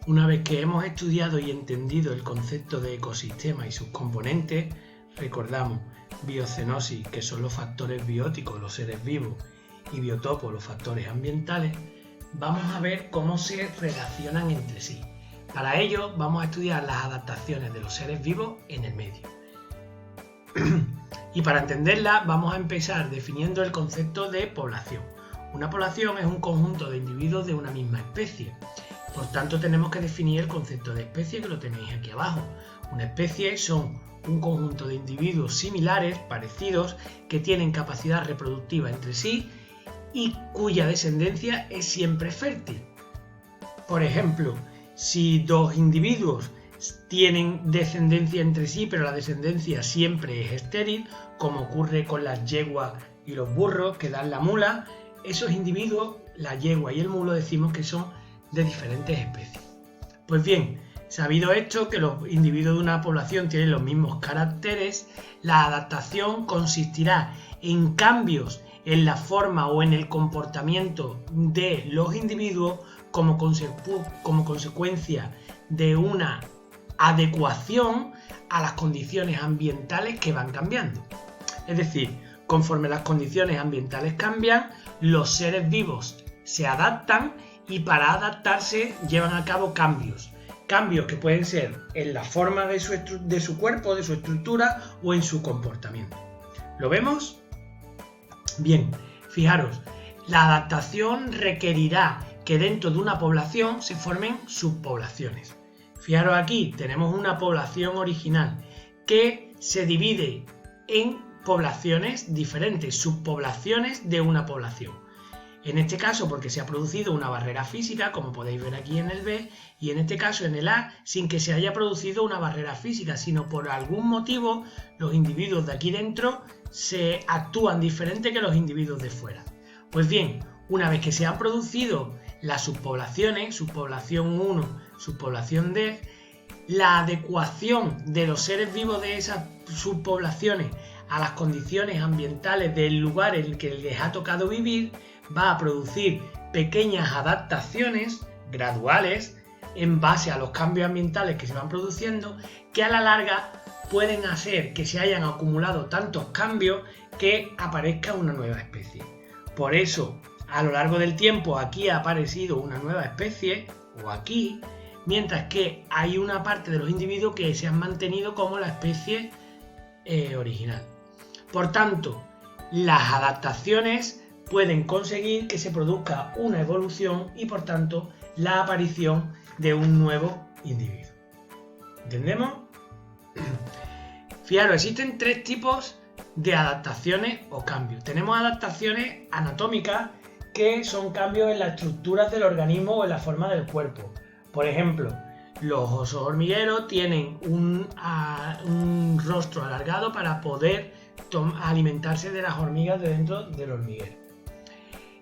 Una vez que hemos estudiado y entendido el concepto de ecosistema y sus componentes, recordamos biocenosis, que son los factores bióticos, los seres vivos, y biotopos, los factores ambientales, vamos a ver cómo se relacionan entre sí. Para ello vamos a estudiar las adaptaciones de los seres vivos en el medio. Y para entenderla vamos a empezar definiendo el concepto de población. Una población es un conjunto de individuos de una misma especie. Por tanto, tenemos que definir el concepto de especie, que lo tenéis aquí abajo. Una especie son un conjunto de individuos similares, parecidos, que tienen capacidad reproductiva entre sí y cuya descendencia es siempre fértil. Por ejemplo, si dos individuos tienen descendencia entre sí, pero la descendencia siempre es estéril, como ocurre con las yeguas y los burros que dan la mula, esos individuos, la yegua y el mulo, decimos que son de diferentes especies. Pues bien, sabido esto, que los individuos de una población tienen los mismos caracteres, la adaptación consistirá en cambios en la forma o en el comportamiento de los individuos como consecuencia de una adecuación a las condiciones ambientales que van cambiando. Es decir, conforme las condiciones ambientales cambian, los seres vivos se adaptan y para adaptarse llevan a cabo cambios. Cambios que pueden ser en la forma de su cuerpo, de su estructura o en su comportamiento. ¿Lo vemos? Bien, fijaros, la adaptación requerirá que dentro de una población se formen subpoblaciones. Fijaros aquí, tenemos una población original que se divide en poblaciones diferentes, subpoblaciones de una población. En este caso porque se ha producido una barrera física, como podéis ver aquí en el B, y en este caso en el A, sin que se haya producido una barrera física, sino por algún motivo los individuos de aquí dentro se actúan diferente que los individuos de fuera. Pues bien, una vez que se han producido las subpoblaciones, subpoblación 1, subpoblación 10, la adecuación de los seres vivos de esas subpoblaciones a las condiciones ambientales del lugar en el que les ha tocado vivir va a producir pequeñas adaptaciones graduales en base a los cambios ambientales que se van produciendo, que a la larga pueden hacer que se hayan acumulado tantos cambios que aparezca una nueva especie. Por eso, a lo largo del tiempo aquí ha aparecido una nueva especie, o aquí, mientras que hay una parte de los individuos que se han mantenido como la especie original. Por tanto, las adaptaciones pueden conseguir que se produzca una evolución y por tanto la aparición de un nuevo individuo. ¿Entendemos? Fijaros, existen tres tipos de adaptaciones o cambios. Tenemos adaptaciones anatómicas, que son cambios en las estructuras del organismo o en la forma del cuerpo. Por ejemplo, los osos hormigueros tienen un rostro alargado para poder alimentarse de las hormigas de dentro del hormiguero.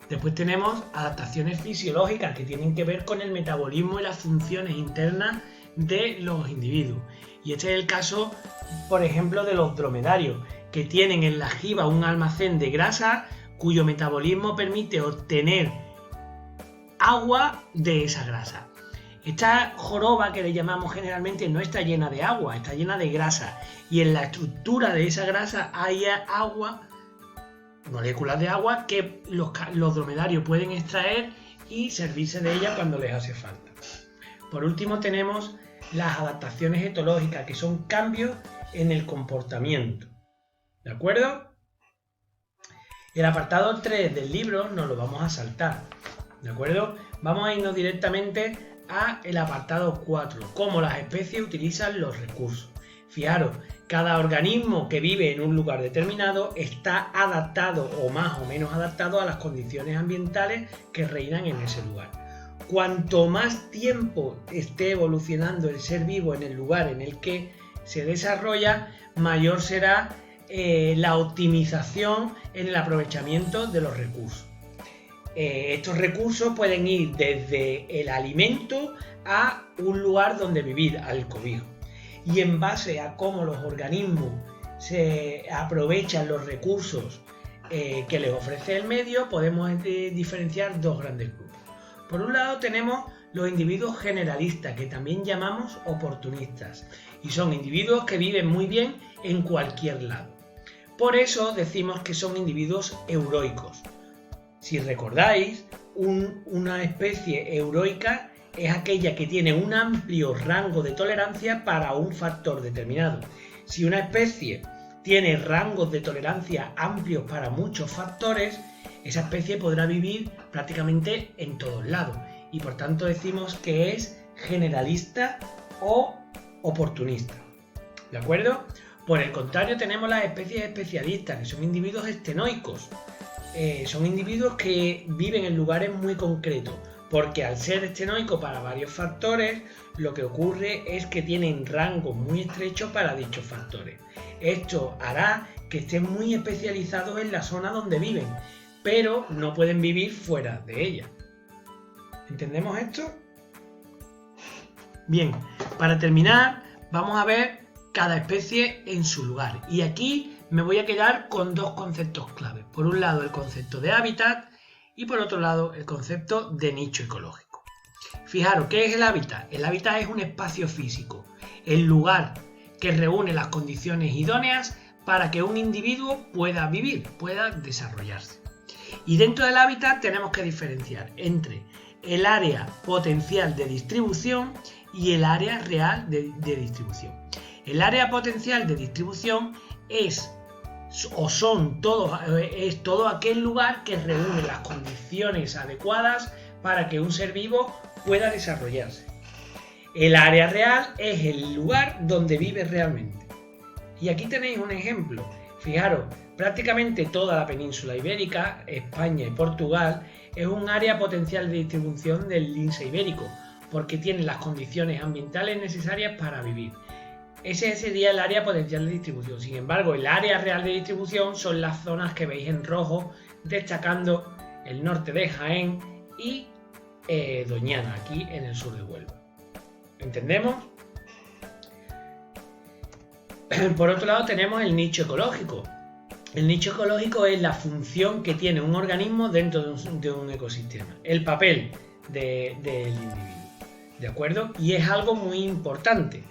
Después tenemos adaptaciones fisiológicas que tienen que ver con el metabolismo y las funciones internas de los individuos. Y este es el caso, por ejemplo, de los dromedarios, que tienen en la jiba un almacén de grasa cuyo metabolismo permite obtener agua de esa grasa. Esta joroba, que le llamamos generalmente, no está llena de agua, está llena de grasa. Y en la estructura de esa grasa hay agua, moléculas de agua que los dromedarios pueden extraer y servirse de ella cuando les hace falta. Por último tenemos las adaptaciones etológicas, que son cambios en el comportamiento. ¿De acuerdo? El apartado 3 del libro nos lo vamos a saltar. ¿De acuerdo? Vamos a irnos directamente al apartado 4, cómo las especies utilizan los recursos. Fijaros, cada organismo que vive en un lugar determinado está adaptado o más o menos adaptado a las condiciones ambientales que reinan en ese lugar. Cuanto más tiempo esté evolucionando el ser vivo en el lugar en el que se desarrolla, mayor será la optimización en el aprovechamiento de los recursos. Estos recursos pueden ir desde el alimento a un lugar donde vivir, al cobijo. Y en base a cómo los organismos se aprovechan los recursos que les ofrece el medio, podemos diferenciar dos grandes grupos. Por un lado tenemos los individuos generalistas, que también llamamos oportunistas, y son individuos que viven muy bien en cualquier lado. Por eso decimos que son individuos euroicos. Si recordáis, una especie euroica es aquella que tiene un amplio rango de tolerancia para un factor determinado. Si una especie tiene rangos de tolerancia amplios para muchos factores, esa especie podrá vivir prácticamente en todos lados y por tanto decimos que es generalista o oportunista. ¿De acuerdo? Por el contrario, tenemos las especies especialistas, que son individuos estenoicos. Son individuos que viven en lugares muy concretos, porque al ser estenoico para varios factores, lo que ocurre es que tienen rangos muy estrechos para dichos factores. Esto hará que estén muy especializados en la zona donde viven, pero no pueden vivir fuera de ella. ¿Entendemos esto? Bien, para terminar, vamos a ver cada especie en su lugar. Y aquí me voy a quedar con dos conceptos claves. Por un lado, el concepto de hábitat y por otro lado, el concepto de nicho ecológico. Fijaros, ¿qué es el hábitat? El hábitat es un espacio físico, el lugar que reúne las condiciones idóneas para que un individuo pueda vivir, pueda desarrollarse. Y dentro del hábitat tenemos que diferenciar entre el área potencial de distribución y el área real de distribución. El área potencial de distribución es todo aquel lugar que reúne las condiciones adecuadas para que un ser vivo pueda desarrollarse. El área real es el lugar donde vive realmente. Y aquí tenéis un ejemplo. Fijaros, prácticamente toda la península ibérica, España y Portugal, es un área potencial de distribución del lince ibérico, porque tiene las condiciones ambientales necesarias para vivir. Ese sería el área potencial de distribución. Sin embargo, el área real de distribución son las zonas que veis en rojo, destacando el norte de Jaén y Doñana, aquí en el sur de Huelva. ¿Entendemos? Por otro lado, tenemos el nicho ecológico. El nicho ecológico es la función que tiene un organismo dentro de un ecosistema. El papel del individuo. ¿De acuerdo? Y es algo muy importante.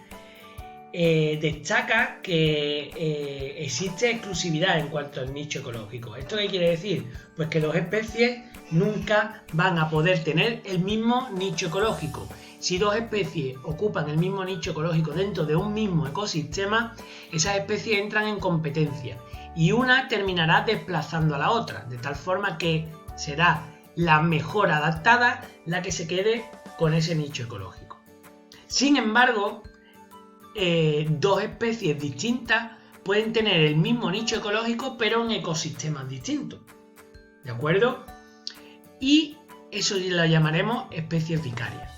Destaca que existe exclusividad en cuanto al nicho ecológico. ¿Esto qué quiere decir? Pues que dos especies nunca van a poder tener el mismo nicho ecológico. Si dos especies ocupan el mismo nicho ecológico dentro de un mismo ecosistema, esas especies entran en competencia y una terminará desplazando a la otra, de tal forma que será la mejor adaptada la que se quede con ese nicho ecológico. Sin embargo, dos especies distintas pueden tener el mismo nicho ecológico pero en ecosistemas distintos, ¿de acuerdo? Y eso lo llamaremos especies vicarias,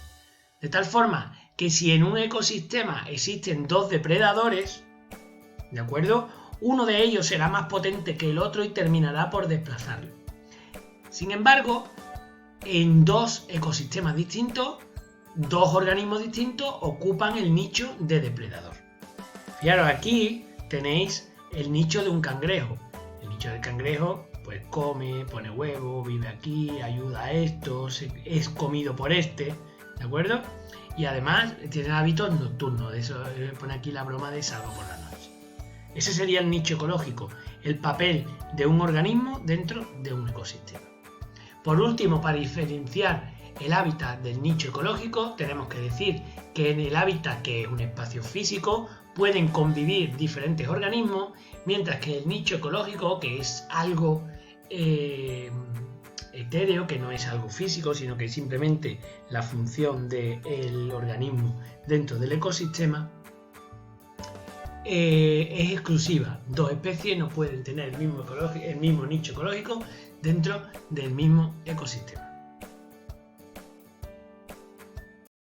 de tal forma que si en un ecosistema existen dos depredadores, ¿de acuerdo? Uno de ellos será más potente que el otro y terminará por desplazarlo. Sin embargo, en dos ecosistemas distintos, dos organismos distintos ocupan el nicho de depredador. Fijaros, aquí tenéis el nicho de un cangrejo. El nicho del cangrejo pues come, pone huevo, vive aquí, ayuda a esto, es comido por este, ¿de acuerdo? Y además tiene hábitos nocturnos, de eso pone aquí la broma de salgo por la noche. Ese sería el nicho ecológico, el papel de un organismo dentro de un ecosistema. Por último, para diferenciar el hábitat del nicho ecológico, tenemos que decir que en el hábitat, que es un espacio físico, pueden convivir diferentes organismos, mientras que el nicho ecológico, que es algo etéreo, que no es algo físico, sino que es simplemente la función del organismo dentro del ecosistema, es exclusiva. Dos especies no pueden tener el mismo nicho ecológico dentro del mismo ecosistema.